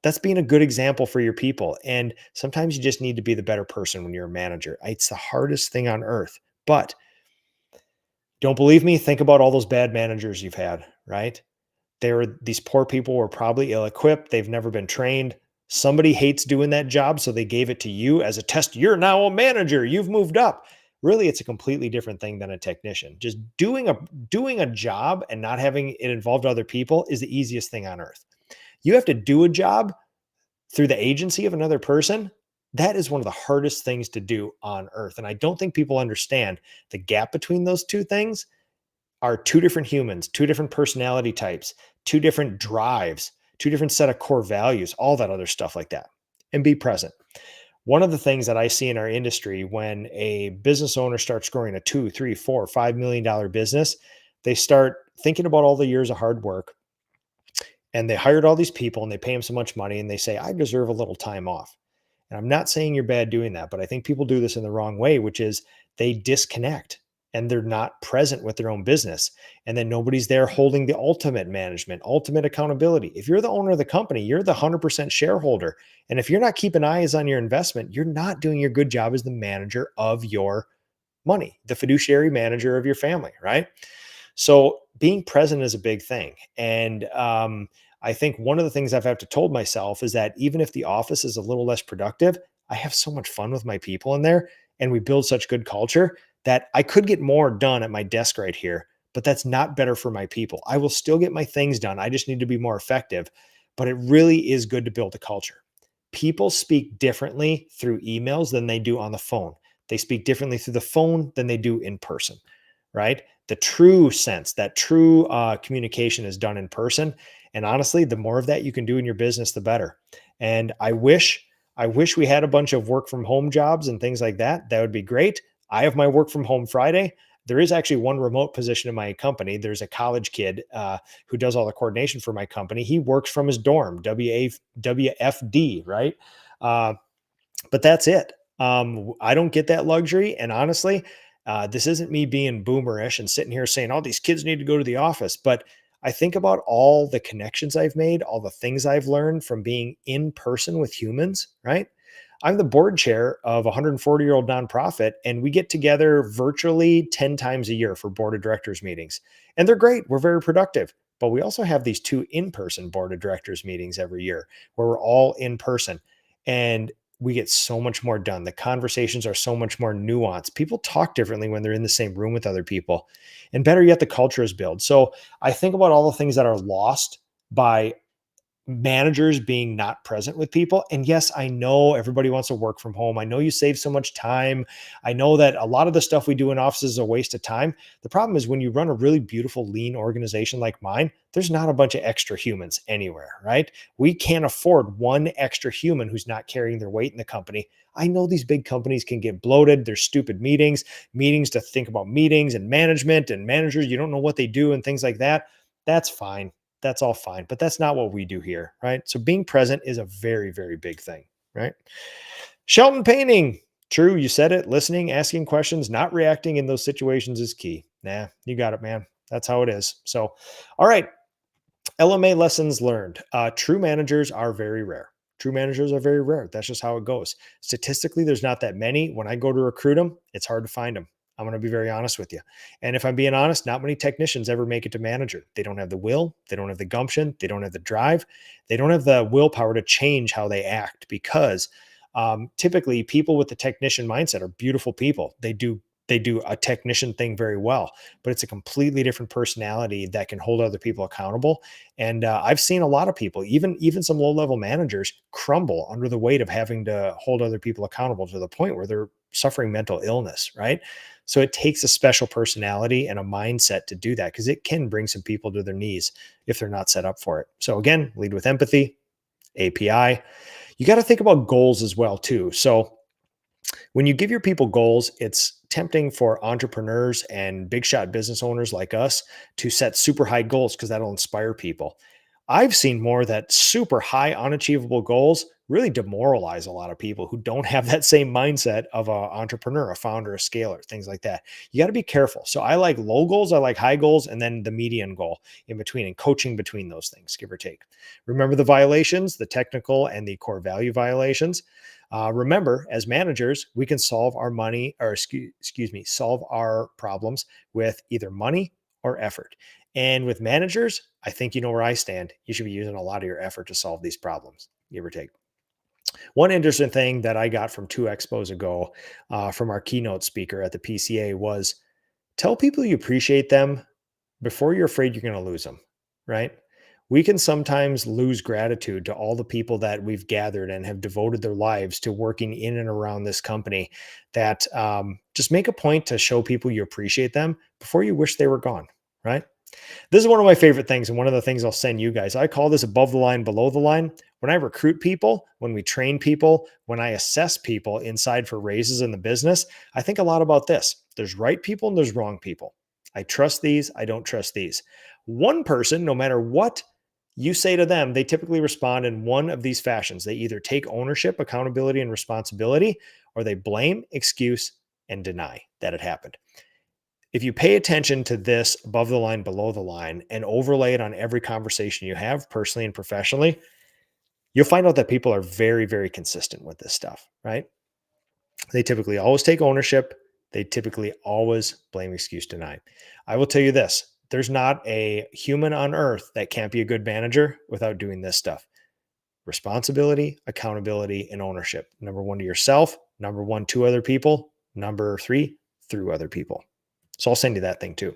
A: That's being a good example for your people. And sometimes you just need to be the better person when you're a manager. It's the hardest thing on earth, but don't believe me? Think about all those bad managers you've had, right? These poor people were probably ill-equipped. They've never been trained. Somebody hates doing that job, so they gave it to you as a test. You're now a manager. You've moved up. Really, it's a completely different thing than a technician. Just doing a job and not having it involve other people is the easiest thing on earth. You have to do a job through the agency of another person. That is one of the hardest things to do on earth. And I don't think people understand the gap between those two things are two different humans, two different personality types, two different drives, two different set of core values, all that other stuff like that. And be present. One of the things that I see in our industry when a business owner starts growing a $2, $3, $4, $5 million business, they start thinking about all the years of hard work and they hired all these people and they pay them so much money and they say, I deserve a little time off. And I'm not saying you're bad doing that, but I think people do this in the wrong way, which is they disconnect and they're not present with their own business. And then nobody's there holding the ultimate management, ultimate accountability. If you're the owner of the company, you're the 100% shareholder. And if you're not keeping eyes on your investment, you're not doing your good job as the manager of your money, the fiduciary manager of your family, right? So being present is a big thing. And I think one of the things I've had to told myself is that even if the office is a little less productive, I have so much fun with my people in there and we build such good culture that I could get more done at my desk right here, but that's not better for my people. I will still get my things done. I just need to be more effective, but it really is good to build a culture. People speak differently through emails than they do on the phone. They speak differently through the phone than they do in person, right? The true sense, that true communication is done in person. And honestly, the more of that you can do in your business, the better. And I wish we had a bunch of work from home jobs and things like that. That would be great. I have my work from home Friday. There is actually one remote position in my company. There's a college kid who does all the coordination for my company. He works from his dorm, WFD, right? But that's it. I don't get that luxury. And honestly, this isn't me being boomerish and sitting here saying, oh, these kids need to go to the office. But I think about all the connections I've made, all the things I've learned from being in person with humans, right? I'm the board chair of a 140-year-old nonprofit, and we get together virtually 10 times a year for board of directors meetings. And they're great. We're very productive. But we also have these 2 in-person board of directors meetings every year where we're all in person. And we get so much more done. The conversations are so much more nuanced. People talk differently when they're in the same room with other people. And better yet, the culture is built. So I think about all the things that are lost by managers being not present with people. And yes, I know everybody wants to work from home. I know you save so much time. I know that a lot of the stuff we do in offices is a waste of time. The problem is when you run a really beautiful, lean organization like mine, there's not a bunch of extra humans anywhere, right? We can't afford one extra human who's not carrying their weight in the company. I know these big companies can get bloated. There's stupid meetings to think about meetings and management and managers. You don't know what they do and things like that. That's fine. That's all fine, but that's not what we do here, right? So being present is a very, very big thing, right? Shelton painting. True, you said it. Listening, asking questions, not reacting in those situations is key. Nah, you got it, man. That's how it is. So, all right. LMA lessons learned. True managers are very rare. True managers are very rare. That's just how it goes. Statistically, there's not that many. When I go to recruit them, it's hard to find them. I'm going to be very honest with you. And if I'm being honest, not many technicians ever make it to manager. They don't have the will, they don't have the gumption, they don't have the drive, they don't have the willpower to change how they act because typically people with the technician mindset are beautiful people. They do a technician thing very well, but it's a completely different personality that can hold other people accountable. And I've seen a lot of people, even some low level managers, crumble under the weight of having to hold other people accountable to the point where they're suffering mental illness, right? So it takes a special personality and a mindset to do that because it can bring some people to their knees if they're not set up for it. So again, lead with empathy, API. You got to think about goals as well too. So when you give your people goals, it's tempting for entrepreneurs and big shot business owners like us to set super high goals because that'll inspire people. I've seen more that super high unachievable goals really demoralize a lot of people who don't have that same mindset of an entrepreneur, a founder, a scaler, things like that. You got to be careful. So I like low goals, I like high goals, and then the median goal in between and coaching between those things, give or take. Remember the violations, the technical and the core value violations. Remember, as managers, we can solve our money, or excuse me, solve our problems with either money or effort. And with managers, I think you know where I stand. You should be using a lot of your effort to solve these problems, give or take. One interesting thing that I got from two expos ago from our keynote speaker at the PCA was tell people you appreciate them before you're afraid you're going to lose them, right? We can sometimes lose gratitude to all the people that we've gathered and have devoted their lives to working in and around this company. That just make a point to show people you appreciate them before you wish they were gone, right? This is one of my favorite things, and one of the things I'll send you guys. I call this above the line, below the line. When I recruit people, when we train people, when I assess people inside for raises in the business, I think a lot about this. There's right people and there's wrong people. I trust these, I don't trust these. One person, no matter what you say to them, they typically respond in one of these fashions. They either take ownership, accountability, and responsibility, or they blame, excuse, and deny that it happened. If you pay attention to this above the line, below the line, and overlay it on every conversation you have personally and professionally, you'll find out that people are very, very consistent with this stuff, right? They typically always take ownership. They typically always blame, excuse, deny. I will tell you this, there's not a human on earth that can't be a good manager without doing this stuff. Responsibility, accountability, and ownership. Number one to yourself, number one to other people, number three through other people. So I'll send you that thing too.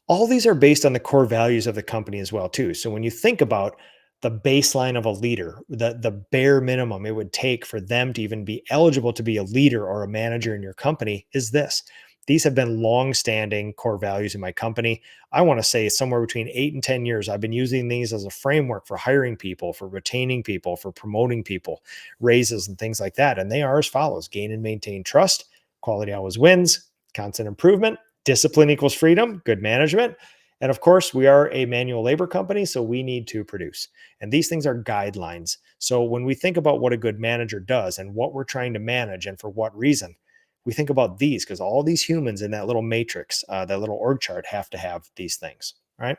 A: All these are based on the core values of the company as well too. So when you think about the baseline of a leader, the bare minimum it would take for them to even be eligible to be a leader or a manager in your company is this. These have been long-standing core values in my company. I want to say somewhere between 8 and 10 years. I've been using these as a framework for hiring people, for retaining people, for promoting people, raises and things like that. And they are as follows: gain and maintain trust, quality always wins, constant improvement, discipline equals freedom, good management. And of course, we are a manual labor company, so we need to produce. And these things are guidelines. So when we think about what a good manager does and what we're trying to manage and for what reason, we think about these because all these humans in that little matrix, that little org chart have to have these things, right?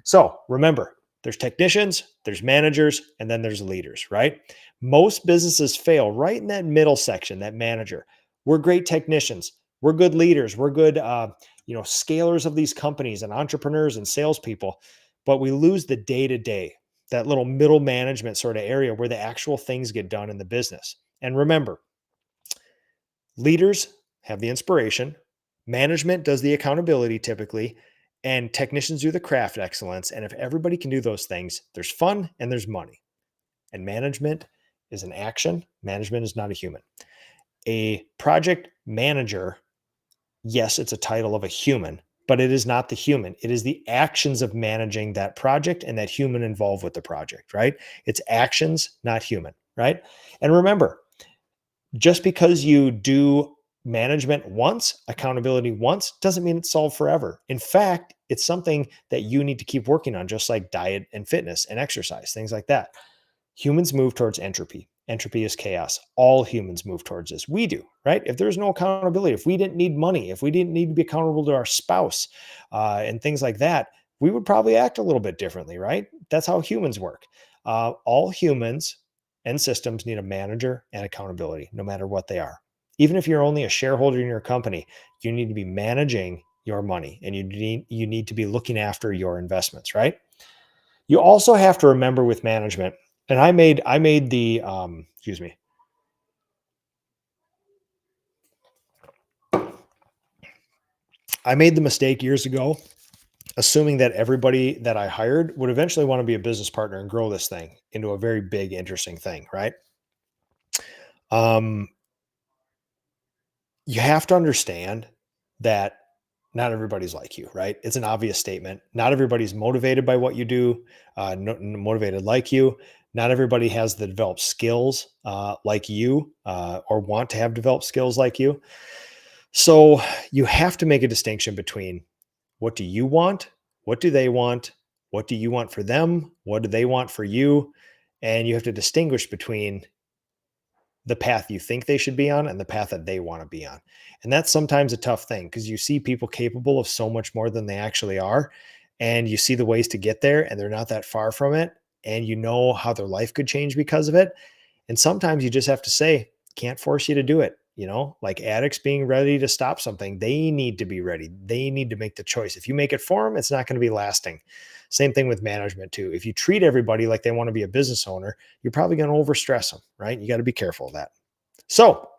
A: So remember, there's technicians, there's managers, and then there's leaders, right? Most businesses fail right in that middle section, that manager. We're great technicians. We're good leaders. We're good, scalers of these companies and entrepreneurs and salespeople, but we lose the day to day, that little middle management sort of area where the actual things get done in the business. And remember, leaders have the inspiration, management does the accountability typically, and technicians do the craft excellence. And if everybody can do those things, there's fun and there's money. And management is an action. Management is not a human. A project manager, yes, it's a title of a human, but it is not the human. It is the actions of managing that project and that human involved with the project, right? It's actions, not human, right? And remember, just because you do management once, accountability once, doesn't mean it's solved forever. In fact, it's something that you need to keep working on, just like diet and fitness and exercise, things like that. Humans move towards entropy. Entropy is chaos. All humans move towards this. We do, right? If there's no accountability, if we didn't need money, if we didn't need to be accountable to our spouse and things like that, we would probably act a little bit differently, right? That's how humans work. All humans and systems need a manager and accountability, no matter what they are. Even if you're only a shareholder in your company, you need to be managing your money and you need to be looking after your investments, right? You also have to remember with management, and I made the excuse me. I made the mistake years ago assuming that everybody that I hired would eventually want to be a business partner and grow this thing into a very big, interesting thing, right? Um, you have to understand that not everybody's like you, right? It's an obvious statement. Not everybody's motivated by what you do, motivated like you. Not everybody has the developed skills like you or want to have developed skills like you. So you have to make a distinction between what do you want? What do they want? What do you want for them? What do they want for you? And you have to distinguish between the path you think they should be on and the path that they want to be on. And that's sometimes a tough thing because you see people capable of so much more than they actually are. And you see the ways to get there and they're not that far from it. And you know how their life could change because of it. And sometimes you just have to say, can't force you to do it. You know, like addicts being ready to stop something, they need to be ready. They need to make the choice. If you make it for them, it's not going to be lasting. Same thing with management, too. If you treat everybody like they want to be a business owner, you're probably going to overstress them, right? You got to be careful of that. So,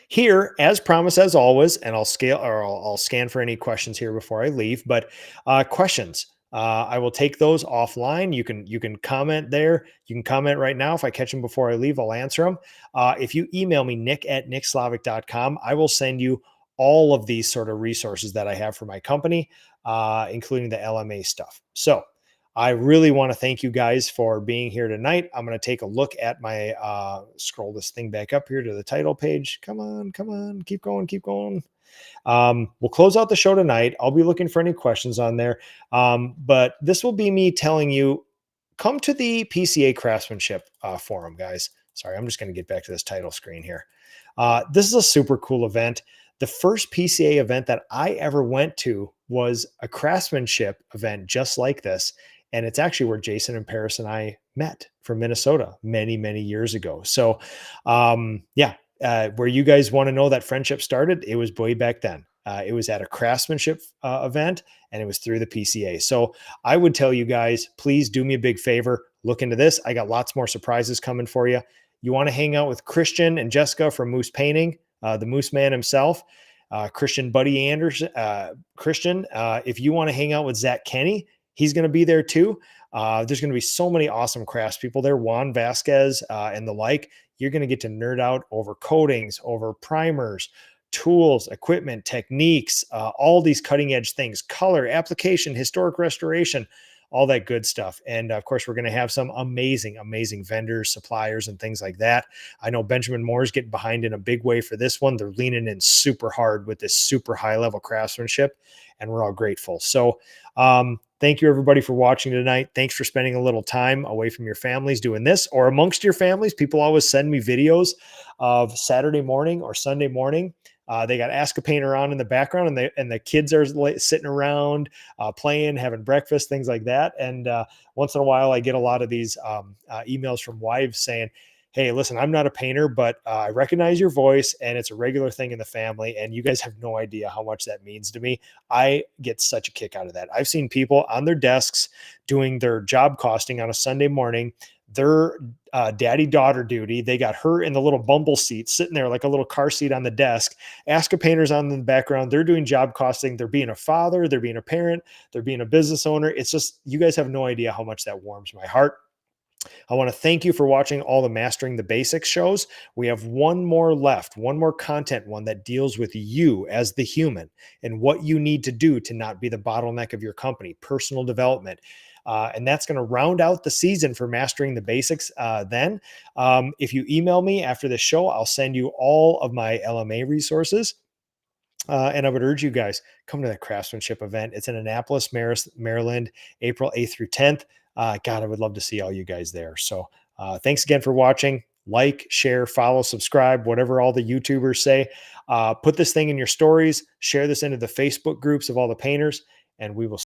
A: here, as promised, as always, and I'll scan for any questions here before I leave. But questions, I will take those offline. You can comment there. You can comment right now. If I catch them before I leave, I'll answer them. If you email me, nick@nickslavic.com, I will send you all of these sort of resources that I have for my company, including the LMA stuff. So I really want to thank you guys for being here tonight. I'm going to take a look at my scroll this thing back up here to the title page. Come on, keep going, keep going. We'll close out the show tonight. I'll be looking for any questions on there. But this will be me telling you, come to the PCA Craftsmanship forum, guys. Sorry, I'm just going to get back to this title screen here. This is a super cool event. The first PCA event that I ever went to was a craftsmanship event just like this. And it's actually where Jason and Paris and I met from Minnesota many, many years ago. So, yeah, where you guys want to know that friendship started, it was way back then. It was at a craftsmanship event and it was through the PCA. So I would tell you guys, please do me a big favor. Look into this. I got lots more surprises coming for you. You want to hang out with Christian and Jessica from Moose Painting, the Moose Man himself, Christian Buddy Anderson. Christian, if you want to hang out with Zach Kenny, he's going to be there too. There's going to be so many awesome craftspeople there. Juan Vasquez and the like. You're going to get to nerd out over coatings, over primers, tools, equipment, techniques, all these cutting edge things, color, application, historic restoration, all that good stuff. And of course, we're going to have some amazing, amazing vendors, suppliers, and things like that. I know Benjamin Moore's getting behind in a big way for this one. They're leaning in super hard with this super high level craftsmanship, and we're all grateful. So, thank you everybody for watching tonight. Thanks for spending a little time away from your families doing this or amongst your families. People always send me videos of Saturday morning or Sunday morning. They got Ask a Painter on in the background and the kids are sitting around playing, having breakfast, things like that. And once in a while, I get a lot of these emails from wives saying, hey, listen, I'm not a painter, but I recognize your voice and it's a regular thing in the family. And you guys have no idea how much that means to me. I get such a kick out of that. I've seen people on their desks doing their job costing on a Sunday morning. They're daddy daughter duty. They got her in the little bumble seat sitting there like a little car seat on the desk. Ask a painter's on in the background. They're doing job costing. They're being a father. They're being a parent. They're being a business owner. It's just, you guys have no idea how much that warms my heart. I want to thank you for watching all the Mastering the Basics shows. We have one more left, one more content one that deals with you as the human and what you need to do to not be the bottleneck of your company, personal development. And that's going to round out the season for Mastering the Basics. If you email me after the show, I'll send you all of my LMA resources. And I would urge you guys, come to that Craftsmanship event. It's in Annapolis, Maryland, April 8th through 10th. God, I would love to see all you guys there. So thanks again for watching. Like, share, follow, subscribe, whatever all the YouTubers say. Put this thing in your stories. Share this into the Facebook groups of all the painters, and we will